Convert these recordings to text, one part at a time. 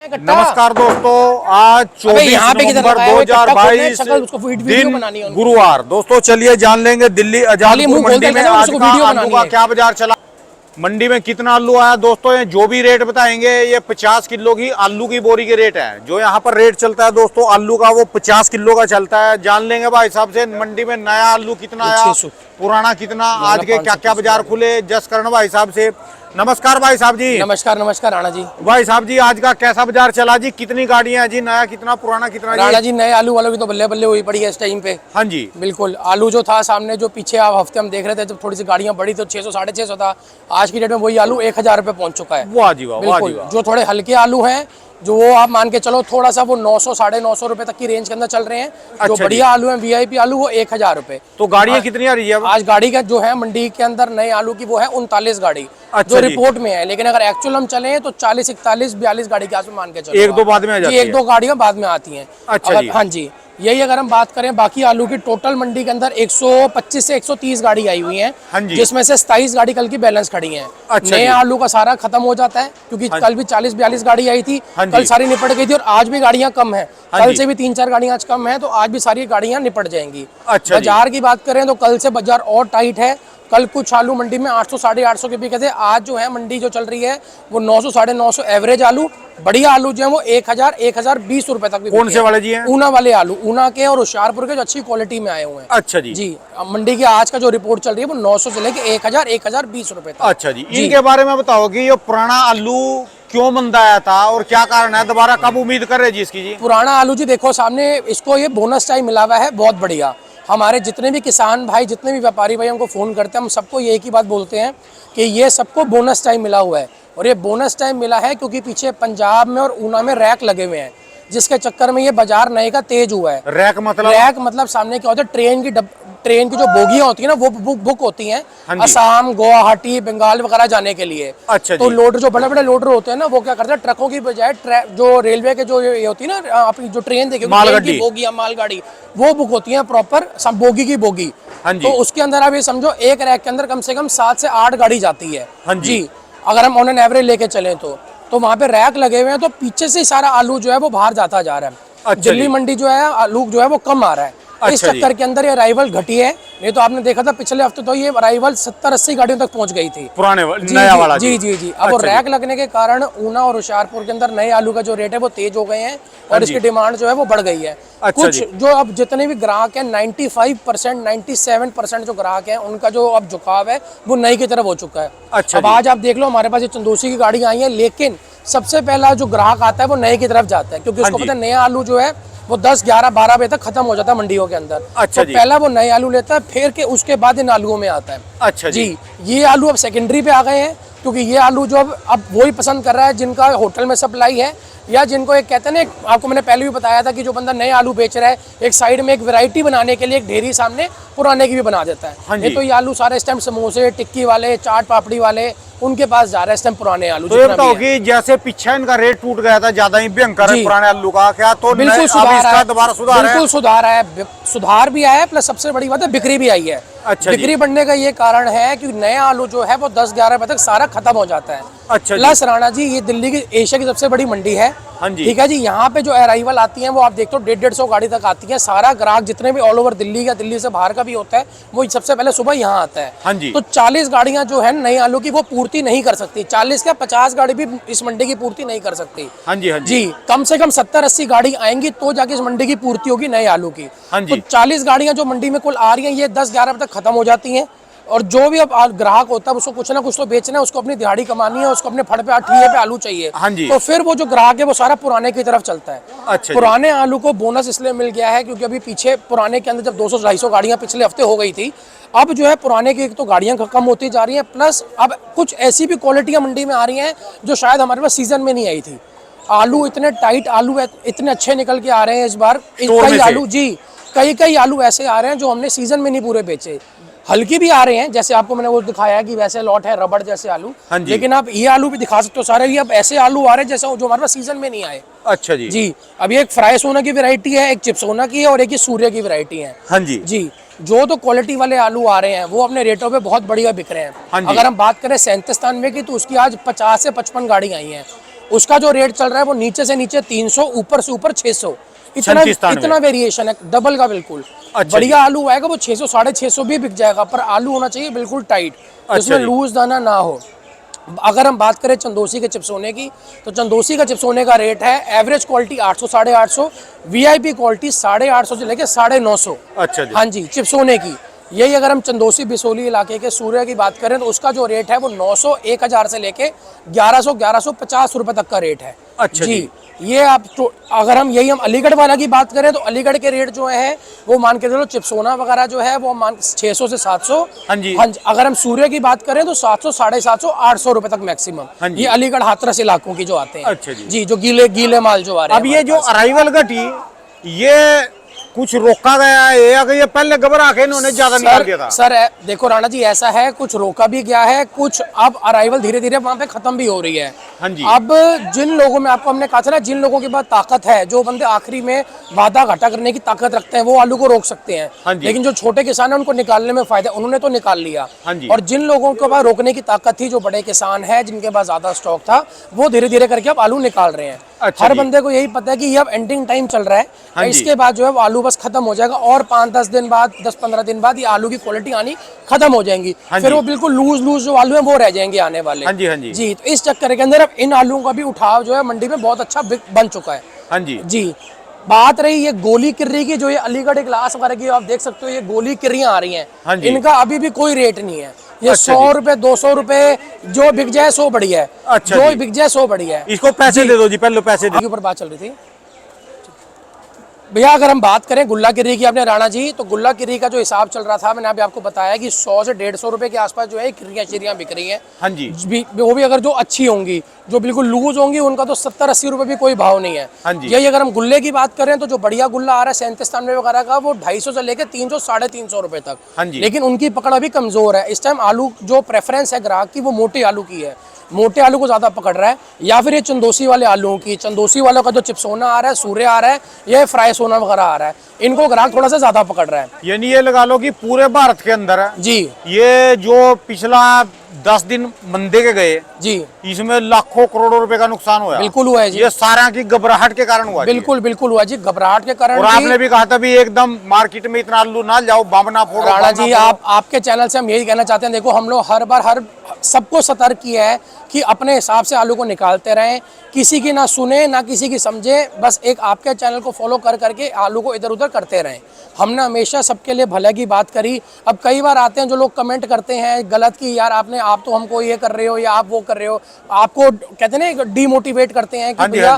नमस्कार दोस्तों, आज 24 नवंबर 2022 दिन गुरुवार। दोस्तों चलिए जान लेंगे दिल्ली आजादपुर मंडी में आज का आलू का क्या बाजार चला, मंडी में कितना आलू आया। दोस्तों ये जो भी रेट बताएंगे ये 50 किलो की आलू की बोरी के रेट है। जो यहाँ पर रेट चलता है दोस्तों आलू का वो 50 किलो का चलता है। जान लेंगे भाई साहब से मंडी में नया आलू कितना आया, पुराना कितना, आज के क्या क्या बाजार खुले। जसकरण भाई साहब से नमस्कार भाई साहब जी। नमस्कार नमस्कार राणा जी। भाई साहब जी आज का कैसा बाजार चला जी, कितनी गाड़ियां हैं जी, नया कितना पुराना कितना? राणा जी नए आलू वालों की तो बल्ले बल्ले हुई पड़ी है इस टाइम पे। हाँ जी बिल्कुल, आलू जो था सामने जो पीछे आप हफ्ते हम देख रहे थे जब थोड़ी सी गाड़ियां बढ़ी तो 600 650 था, आज की डेट में वही आलू 1000 रुपए पहुंच चुका है। वाह जी वाह, वाह जी बिल्कुल, वाह। जो थोड़े हल्के आलू हैं जो वो आप मान के चलो थोड़ा सा वो 900 950 रुपए तक की रेंज के अंदर चल रहे हैं। जो बढ़िया आलू है वीआईपी आलू वो 1000 रुपए। तो गाड़ियां कितनी आ रही है आज गाड़ी का जो है मंडी के अंदर नए आलू की वो है 39 गाड़ी जो रिपोर्ट में है, लेकिन अगर एक्चुअल हम चले तो 40 41 42 गाड़ी के आसपास मान के चलो। एक दो बाद में आ जाती है। एक दो गाड़ियां बाद में आती हैं। अच्छा जी। हाँ जी, यही अगर हम बात करें बाकी आलू की टोटल मंडी के अंदर 125 से 130 गाड़ी आई हुई है। हाँ जी। जिसमें से 27 गाड़ी कल की बैलेंस खड़ी है। अच्छा नए आलू का सारा खत्म हो जाता है क्योंकि कल भी 40 42 गाड़ी आई थी। कल सारी निपट गई थी और आज भी गाड़ियां कम है। कल से भी 3-4 गाड़ियां आज कम है तो आज भी सारी गाड़ियां निपट जाएंगी। बाजार की बात करें तो कल से बाजार और टाइट है। कल कुछ आलू मंडी में 800 850 के बिके थे। आज जो है मंडी जो चल रही है वो 900 950 एवरेज आलू। बढ़िया आलू जो है वो 1000 1020 रुपए तक भी। कौन से वाले जी हैं? ऊना वाले आलू, ऊना के और होशियारपुर के जो अच्छी क्वालिटी में आए हुए हैं। अच्छा जी जी, मंडी की आज का जो रिपोर्ट चल रही है वो 900 से लेके 1000 1020 रुपए तक। अच्छा जी, इनके बारे में बताओ कि ये पुराना आलू क्यों मंदा आया था और क्या कारण है, दोबारा कब उम्मीद कर रहे जी इसकी? जी पुराना आलू जी देखो सामने इसको ये बोनस टाइम मिला हुआ है बहुत बढ़िया। हमारे जितने भी किसान भाई जितने भी व्यापारी भाई हमको फ़ोन करते हैं हम सबको ये एक ही बात बोलते हैं कि ये सबको बोनस टाइम मिला हुआ है। और ये बोनस टाइम मिला है क्योंकि पीछे पंजाब में और ऊना में रैक लगे हुए हैं जिसके चक्कर में ये बाजार नए का तेज हुआ है। रैक मतलब सामने क्या होता है, ट्रेन की जो बोगियां होती है ना वो बुक होती हैं असम गुवाहाटी बंगाल वगैरह जाने के लिए। अच्छा तो लोडर जो बड़े बड़े लोडर होते हैं ना वो क्या करते हैं ट्रकों की बजाय जो रेलवे के जो ये होती है ना अपनी जो ट्रेन देखिए बोगियां मालगाड़ी वो बुक होती है प्रॉपर बोगी की बोगी। तो उसके अंदर आप ये समझो एक रैक के अंदर कम से कम 7 से 8 गाड़ी जाती है। जी, अगर हम ऑन एन एवरेज लेके चले तो वहाँ पे रैक लगे हुए हैं तो पीछे से सारा आलू जो है वो बाहर जाता जा रहा है। दिल्ली मंडी जो है आलू जो है वो कम आ रहा है। इस चक्कर के अंदर ये अराइवल घटी है। नहीं तो आपने देखा था पिछले हफ्ते तो ये अराइवल 70-80 गाड़ियों तक पहुंच गई थी पुराने नया वाला। जी जी जी। अब रैक लगने के कारण ऊना और होशियारपुर के अंदर नए आलू का जो रेट है वो तेज हो गए हैं और इसकी डिमांड जो है वो बढ़ गई है। कुछ जो अब जितने भी ग्राहक हैं 95% 97% जो ग्राहक हैं उनका जो अब झुकाव है वो नई की तरफ हो चुका है। अब आज आप देख लो हमारे पास ये चंदोसी की गाड़ी आई है, लेकिन सबसे पहला जो ग्राहक आता है वो नए की तरफ जाता है क्योंकि उसको पता है नया आलू जो है वो 10 11 12 बजे तक खत्म हो जाता है मंडियों के अंदर। तो पहला वो नए आलू लेता है फिर के उसके बाद इन आलूओं में आता है। अच्छा जी, ये आलू अब सेकेंडरी पे आ गए हैं क्योंकि ये आलू जो अब वही पसंद कर रहा है जिनका होटल में सप्लाई है या जिनको एक कहते हैं ना, आपको मैंने पहले भी बताया था कि जो बंदा नए आलू बेच रहा है एक साइड में एक वैरायटी बनाने के लिए एक ढेरी सामने पुराने की भी बना देता है। नहीं तो ये आलू सारे इस टाइम समोसे टिक्की वाले चाट पापड़ी वाले उनके पास जा रहा है इस टाइम पुराने आलू। तो ये बताओ कि जैसे पीछे इनका रेट टूट गया था ज्यादा ही भयंकर है पुराने आलू का, क्या तो बिल्कुल सुधार है, सुधार भी आया है प्लस सबसे बड़ी बात है बिक्री भी आई है। बिक्री बढ़ने का ये कारण है कि नया आलू जो है वो 10-11 बजे तक सारा खत्म हो जाता है। प्लस राणा जी ये दिल्ली की एशिया की सबसे बड़ी मंडी है। ठीक है जी, यहाँ पे जो अराइवल आती है वो आप देखते हो 150-150 गाड़ी तक आती है। सारा ग्राहक जितने भी ऑल ओवर दिल्ली या दिल्ली से बाहर का भी होता है वो सबसे पहले सुबह यहाँ आता है। तो 40 गाड़ियां जो है नए आलू की वो पूर्ति नहीं कर सकती, 40 क्या 50 गाड़ी भी इस मंडी की पूर्ति नहीं कर सकती। जी, कम से कम 70-80 गाड़ी आएंगी तो जाके इस मंडी की पूर्ति होगी नए आलू की। तो 40 गाड़ियां जो मंडी में कुल आ रही हैं ये 10-11 बजे तक खत्म हो जाती हैं और जो भी अब ग्राहक होता है उसको कुछ ना कुछ तो बेचना है, उसको अपनी दिहाड़ी कमानी है, उसको अपने फड़ पे ठिये पे आलू चाहिए। तो फिर वो जो ग्राहक है वो सारा पुराने की तरफ चलता है। पुराने आलू को बोनस इसलिए मिल गया है क्योंकि अभी पीछे पुराने के अंदर जब 200-250 गाड़ियां पिछले हफ्ते हो गई थी, अब जो है पुराने की तो गाड़ियां कम होती जा रही हैं। प्लस अब कुछ ऐसी भी क्वालिटियां मंडी में आ रही हैं जो शायद हमारे पास सीजन में नहीं आई थी। आलू इतने टाइट आलू इतने अच्छे निकल के आ रहे हैं इस बार। कई आलू जी कई आलू ऐसे आ रहे हैं जो हमने सीजन में नहीं पूरे बेचे। हल्की भी आ रहे हैं जैसे आपको मैंने वो दिखाया कि वैसे लॉट है रबड़ जैसे आलू, लेकिन आप ये आलू भी दिखा सकते हो सारे। ये अब ऐसे आलू आ रहे हैं जैसे जो हमारे पास सीजन में नहीं आए। अच्छा जी। जी, अब ये एक फ्राई सोना की वैरायटी है, एक चिप्स सोना की है और एक ये सूर्य की वैरायटी है। जी, जो तो क्वालिटी वाले आलू आ रहे हैं वो अपने रेटों पे बहुत बढ़िया बिक रहे हैं। अगर हम बात करें 37 की तो उसकी आज 50 से 55 गाड़ी आई हैं उसका जो रेट चल रहा है वो नीचे से नीचे 300, ऊपर से ऊपर 600, इतना वेरिएशन है, डबल का बिल्कुल। अच्छा बढ़िया आलू आएगा वो 600 650 भी बिक जाएगा, पर आलू होना चाहिए बिल्कुल टाइट, उसमें लूज दाना ना हो। अगर हम बात करें चंदोसी के चिप्स होने की, तो चंदोसी का चिप्स होने का रेट है एवरेज क्वालिटी 800 850, वीआईपी क्वालिटी 850 से लेके 950। अच्छा जी। हाँ जी, चिप्स होने की यही। अगर हम चंदोसी बिसोली इलाके के सूर्य की बात करें तो उसका जो रेट है वो 900 1000 से लेके 1150 रुपए तक का रेट है। अच्छा जी। ये आप तो अगर हम अलीगढ़ वाला की बात करें तो अलीगढ़ के रेट जो है वो मान के चलो, चिप्सोना वगैरह जो है वो 600 से 700। हाँ जी। हाँ जी। अगर हम सूर्य की बात करें तो 700 750 800 रुपए तक मैक्सिमम। हाँ जी। ये अलीगढ़ हाथरस इलाकों की जो आते हैं। अच्छा जी। जी, जो गीले माल जो आ रहे हैं। अब ये जो अराइवल घटी, ये कुछ रोका गया है या कि ये पहले घबरा के इन्होंने ज्यादा निकाल दिया था? सर देखो राणा जी, ऐसा है, कुछ रोका भी गया है, कुछ अब अराइवल धीरे धीरे वहाँ पे खत्म भी हो रही है। हाँ जी। अब जिन लोगों में, आपको हमने कहा था ना, जिन लोगों के पास ताकत है, जो बंदे आखिरी में वादा घाटा करने की ताकत रखते हैं, वो आलू को रोक सकते हैं। हाँ जी। लेकिन जो छोटे किसान है उनको निकालने में फायदा, उन्होंने तो निकाल लिया। हाँ जी। और जिन लोगों के पास रोकने की ताकत थी, जो बड़े किसान है जिनके पास ज्यादा स्टॉक था, वो धीरे धीरे करके अब आलू निकाल रहे हैं। अच्छा हर जी। बंदे को यही पता है कि ये अब एंडिंग टाइम चल रहा है। हाँ जी। इसके बाद जो है वो आलू बस खत्म हो जाएगा, और 5-10 दिन बाद, 10-15 दिन बाद ये आलू की क्वालिटी आनी खत्म हो जाएंगी। हाँ फिर जी। वो बिल्कुल लूज जो आलू है वो रह जाएंगे आने वाले। हाँ जी। हाँ जी। जी, तो इस चक्कर के अंदर अब इन आलूओं का भी उठाव जो है मंडी में बहुत अच्छा बन चुका है। हाँ जी। जी। बात रही ये गोली किर्री की, जो ये अलीगढ़ क्लास वगैरह की आप देख सकते हो, ये गोली किर्रियां आ रही हैं। हाँ जी। इनका अभी भी कोई रेट नहीं है। ये अच्छा 100 रुपए 200 रुपए जो बिक जाए 100 बढ़िया है। अच्छा जो जी। बिक जाए 100 बढ़िया है। इसको पैसे दे दो जी, पहले पैसे दे। आगे ऊपर बात चल रही थी भैया। अगर हम बात करें गुल्ला किर्री की, आपने राणा जी, तो गुल्ला किर्री का जो हिसाब चल रहा था, मैंने अभी आपको बताया कि 100 से 150 रुपए के आसपास जो है किर्रियां बिक रही हैं। हाँ जी। वो भी अगर जो अच्छी होंगी, जो बिल्कुल लूज होंगी, उनका तो 70-80 रुपए भी कोई भाव नहीं है। हाँ जी। यही अगर हम गुल्ले की बात करें तो जो बढ़िया गुल्ला आ रहा है 37-93 वगैरह का, वो 250 से लेकर 300 350 रुपए तक। हाँ जी। लेकिन उनकी पकड़ अभी कमजोर है। इस टाइम आलू जो प्रेफरेंस है ग्राहक की, वो मोटे आलू की है, मोटे आलू को ज्यादा पकड़ रहा है। या फिर ये चंदोसी वाले आलूओं की, चंदोसी वालों का जो चिप्सोना आ रहा है, सूर्य आ रहा है, ये फ्राई सोना वगैरह आ रहा है, इनको ग्राहक थोड़ा सा ज्यादा पकड़ रहा है। यानी ये लगा लो कि पूरे भारत के अंदर है जी। ये जो पिछला 10 दिन मंदे के गए जी, इसमें लाखों करोड़ों रुपए का नुकसान हुआ। बिल्कुल हुआ है जी। ये सारा की घबराहट के कारण हुआ। बिल्कुल हुआ जी, घबराहट के कारण। और आपने भी कहा था भी एकदम मार्केट में इतना आलू ना जाओ, बम ना फोड़ो। राणा जी, आपके चैनल से हम यही कहना चाहते हैं, देखो हम लोग हर सबको सतर्क किया है कि अपने हिसाब से आलू को निकालते रहें, किसी की ना सुने ना किसी की समझे, बस एक आपके चैनल को फॉलो करके आलू को इधर उधर करते रहें। हमने हमेशा सबके लिए भले की बात करी। अब कई बार आते हैं जो लोग कमेंट करते हैं गलत कि यार आप तो हमको ये कर रहे हो या आप वो कर रहे हो, आपको कहते हैं ना डीमोटिवेट करते हैं कि भैया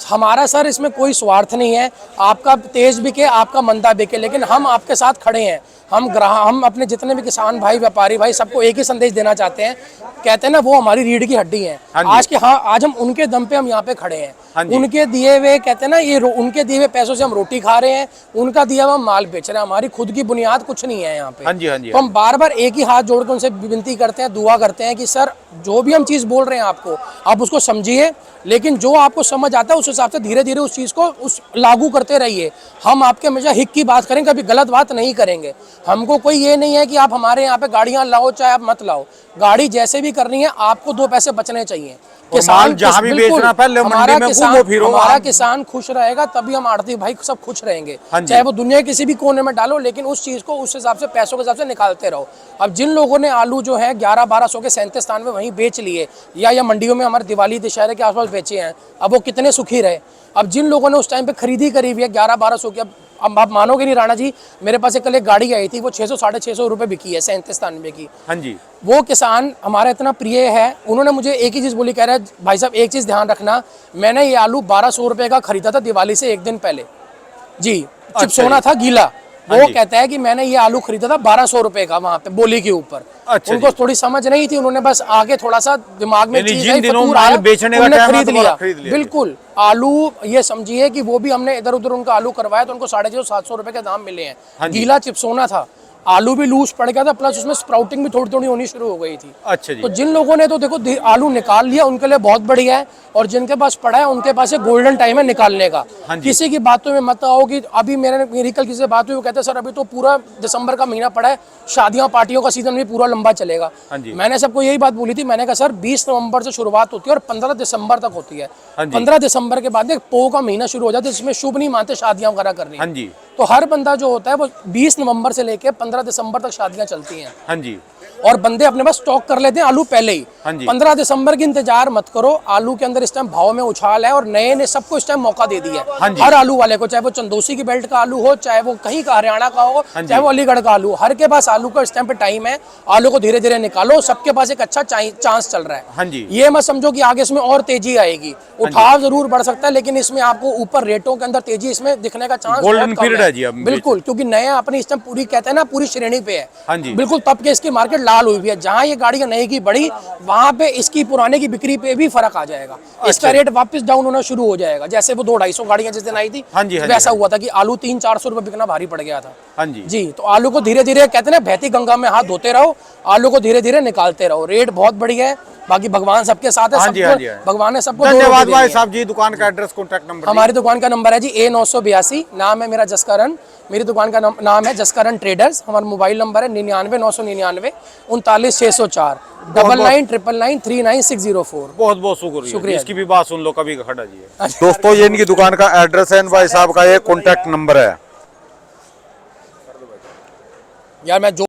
हमारा सर इसमें कोई स्वार्थ नहीं है, आपका तेज बिके आपका मंदा बिके, लेकिन हम आपके साथ खड़े हैं। हम अपने जितने भी किसान भाई, व्यापारी भाई, सबको एक ही संदेश देना चाहते हैं। कहते हैं ना, वो हमारी रीढ़ की हड्डी है। आज हम उनके दम पे हम यहाँ पे खड़े हैं। उनके दिए हुए, कहते हैं ना, ये उनके दिए हुए पैसों से हम रोटी खा रहे हैं, उनका दिया हुआ माल बेच रहे हैं। हमारी खुद की बुनियाद कुछ नहीं है यहाँ पे। तो हम बार बार एक ही हाथ जोड़ कर उनसे विनती करते हैं, दुआ करते हैं कि सर जो भी हम चीज़ बोल रहे हैं आपको, आप उसको समझिए, लेकिन जो आपको समझ आता है उस हिसाब से धीरे धीरे उस चीज़ को लागू करते रहिए। हम आपके हमेशा हिक की बात करेंगे, कभी गलत बात नहीं करेंगे। हमको कोई ये नहीं है कि आप हमारे यहाँ पे गाड़ियाँ लाओ चाहे आप मत लाओ, गाड़ी जैसे भी करनी है आपको 2 पैसे बचने चाहिए। किसान जहाँ भी बेचना पहले हमारा किसान खुश रहेगा तभी हम आड़ती भाई सब खुश रहेंगे। चाहे वो दुनिया के किसी भी कोने में डालो, लेकिन उस चीज को उस हिसाब से पैसों के हिसाब से निकालते रहो। अब जिन लोगों ने आलू जो है 1100-1200 के 37 में वहीं बेच लिए, या मंडियों में हमारे दिवाली दशहरे के आसपास बेचे हैं, अब वो कितने सुखी रहे। अब जिन लोगों ने उस टाइम पे खरीदी करी हुई है 1100-1200 की, अब आप मानोगे नहीं राणा जी, मेरे पास कल एक गाड़ी आई थी, वो 600-650 रुपए बिकी है 37 की। हाँ जी। वो किसान हमारा इतना प्रिय है, उन्होंने मुझे एक ही चीज़ बोली, कह रहा है भाई साहब एक चीज़ ध्यान रखना, मैंने ये आलू 1200 रुपए का खरीदा था दिवाली से 1 दिन पहले जी। चिप्सोना था गीला। वो कहता है कि मैंने ये आलू खरीदा था 1200 रुपए का वहां पे बोली के ऊपर। उनको थोड़ी समझ नहीं थी, उन्होंने बस आगे थोड़ा सा दिमाग में चीज आई, फतूर आया, उन्होंने खरीद लिया। बिल्कुल आलू ये समझिए कि वो भी हमने इधर उधर उनका आलू करवाया तो उनको 650-700 रुपए के दाम मिले हैं। गीला चिप्सोना था, आलू भी लूज पड़ गया था, प्लस उसमें स्प्राउटिंग भी थोड़ी थोड़ी होनी शुरू हो गई थी। अच्छा जी। तो जिन लोगों ने तो देखो आलू निकाल लिया उनके लिए बहुत बढ़िया है, और जिनके पास पड़ा है उनके पास गोल्डन टाइम है निकालने का। किसी की बातों में मत आओ कि अभी मेरी कल किसी से बात हुई, वो कहते हैं सर अभी तो पूरा दिसंबर का महीना पड़ा है, शादियां पार्टियों का सीजन भी पूरा लंबा चलेगा। मैंने सबको यही बात बोली थी, मैंने कहा सर 20 नवंबर से शुरुआत होती है और 15 दिसंबर तक होती है। 15 दिसंबर के बाद पो का महीना शुरू हो जाता है, जिसमें शुभ नहीं मानते शादियां वगैरह करनी। तो हर बंदा जो होता है वो 20 नवंबर से लेके 15 दिसंबर तक शादियां चलती हैं। हाँ जी। और बंदे अपने पास स्टॉक कर लेते हैं आलू पहले ही। 15 दिसंबर की इंतजार मत करो, आलू के अंदर इस टाइम भाव में उछाल है और नए ने सबको इस टाइम मौका दे दिया है। हर आलू वाले को, चाहे वो चंदोसी की बेल्ट का आलू हो, चाहे वो कहीं का हरियाणा का हो, चाहे वो अलीगढ़ का आलू, हर के पास आलू का इस टाइम पे टाइम है। आलू को धीरे धीरे निकालो, सबके पास एक अच्छा चांस चल रहा है। ये मत समझो कि आगे इसमें और तेजी आएगी, उठाव जरूर बढ़ सकता है, लेकिन इसमें आपको ऊपर रेटों के अंदर तेजी इसमें दिखने का चांस गोल्डन पीरियड है जी। बिल्कुल, क्योंकि नया अपनी इस टाइम पूरी कहते हैं ना पूरी श्रेणी पे है। बिल्कुल, तब के इसकी मार्केट लाल हुई भी है। जहां ये गाड़ियां नई की बढ़ी, वहां पे इसकी पुराने की बिक्री पे भी फर्क आ जाएगा। इसका रेट वापस डाउन होना शुरू हो जाएगा। जैसे वो 200-250 गाड़ियां जिस दिन आई थी, वैसा हुआ था कि आलू 300-400 रुपए बिकना भारी पड़ गया था। जी, तो आलू को धीरे धीरे कहते हैं ना बहती गंगा में हाथ धोते रहो, आलू को धीरे धीरे निकालते रहो। रेट बहुत बढ़िया है, बाकी भगवान सबके साथ है। भगवान ने सबको धन्यवाद भाई साहब जी। दुकान का एड्रेस, कॉन्टैक्ट नंबर? हमारी दुकान का नंबर है जी A982, नाम है मेरा जसकरण, मेरी दुकान का नाम है जसकरण ट्रेडर्स। हमारा मोबाइल नंबर है 99 999 39 604 99 999 39604। बहुत बहुत शुक्रिया। इसकी भी बात सुन लो, कभी खड़ा जी। दोस्तों ये इनकी दुकान का एड्रेस है, भाई साहब का ये कॉन्टैक्ट नंबर है। यार मैं जो